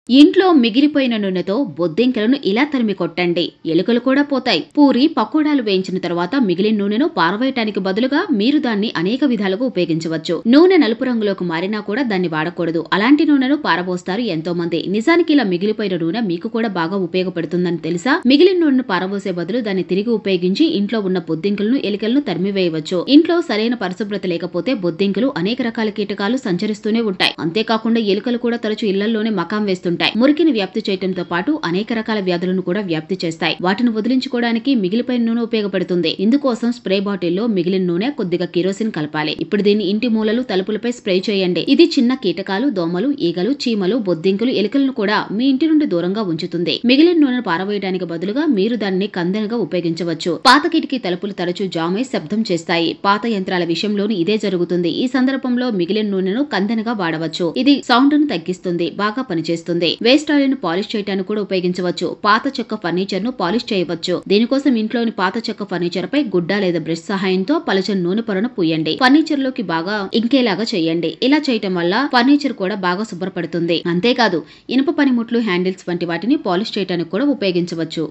ఇంట్లో మిగిలిపోయిన నూనెతో బొద్దింకలను ఇలా తరిమి కొట్టండి. ఎలుకలు కూడా పోతాయి. పూరి పకోడాలు వేయించిన తర్వాత మిగిలిన నూనెను పారవేయటానికి బదులుగా మీరు దాన్ని అనేక విధాలుగా ఉపయోగించవచ్చు. నూనె నలుపు రంగులోకి మారినా కూడా దాన్ని వాడకూడదు. అలాంటి నూనెను పారబోస్తారు ఎంతో మంది. నిజానికి ఇలా మిగిలిపోయిన నూనె మీకు కూడా బాగా ఉపయోగపడుతుందని తెలుసా? మిగిలిన నూనెను పారబోసే బదులు దాన్ని తిరిగి ఉపయోగించి ఇంట్లో ఉన్న బొద్దింకలను ఎలుకలను తరిమివేయవచ్చు. ఇంట్లో సరైన పరిశుభ్రత లేకపోతే బొద్దింకలు అనేక రకాల కీటకాలు సంచరిస్తూనే ఉంటాయి. అంతేకాకుండా ఎలుకలు కూడా తరచూ ఇళ్లలోనే మకాం వేస్తుంటాయి. మురికిని వ్యాప్తి చేయడంతో పాటు అనేక రకాల వ్యాధులను కూడా వ్యాప్తి చేస్తాయి. వాటిని వదిలించుకోవడానికి మిగిలిపోయిన నూనె ఉపయోగపడుతుంది. ఇందుకోసం స్ప్రే బాటిల్లో మిగిలిన నూనె కొద్దిగా కిరోసిన్ కలపాలి. ఇప్పుడు దీన్ని ఇంటి మూలలు తలుపులపై స్ప్రే చేయండి. ఇది చిన్న కీటకాలు, దోమలు, ఈగలు, చీమలు, బొద్దింకలు, ఎలుకలను కూడా మీ ఇంటి నుండి దూరంగా ఉంచుతుంది. మిగిలిన నూనెను పారవేయడానికి బదులుగా మీరు దాన్ని కందెనగా ఉపయోగించవచ్చు. పాత కిటికీ తలుపులు తరచూ జామై శబ్దం చేస్తాయి. పాత యంత్రాల విషయంలోనూ ఇదే జరుగుతుంది. ఈ సందర్భంలో మిగిలిన నూనెను కందెనగా వాడవచ్చు. ఇది సౌండ్ ను తగ్గిస్తుంది, బాగా పనిచేస్తుంది. వేస్ట్ ఆయిల్ ను పాలిష్ చేయడానికి కూడా ఉపయోగించవచ్చు. పాత చెక్క ఫర్నిచర్ ను పాలిష్ చేయవచ్చు. దీనికోసం ఇంట్లోని పాత చెక్క ఫర్నిచర్ పై గుడ్డ లేదా బ్రష్ సహాయంతో పలచని నూనె పొరను పూయండి. ఫర్నిచర్ లోకి బాగా ఇంకేలాగా చేయండి. ఇలా చేయటం వల్ల ఫర్నిచర్ కూడా బాగా శుభ్రపడుతుంది. అంతేకాదు ఇనుప పనిముట్లు, హ్యాండిల్స్ వంటి వాటిని పాలిష్ చేయడానికి కూడా ఉపయోగించవచ్చు.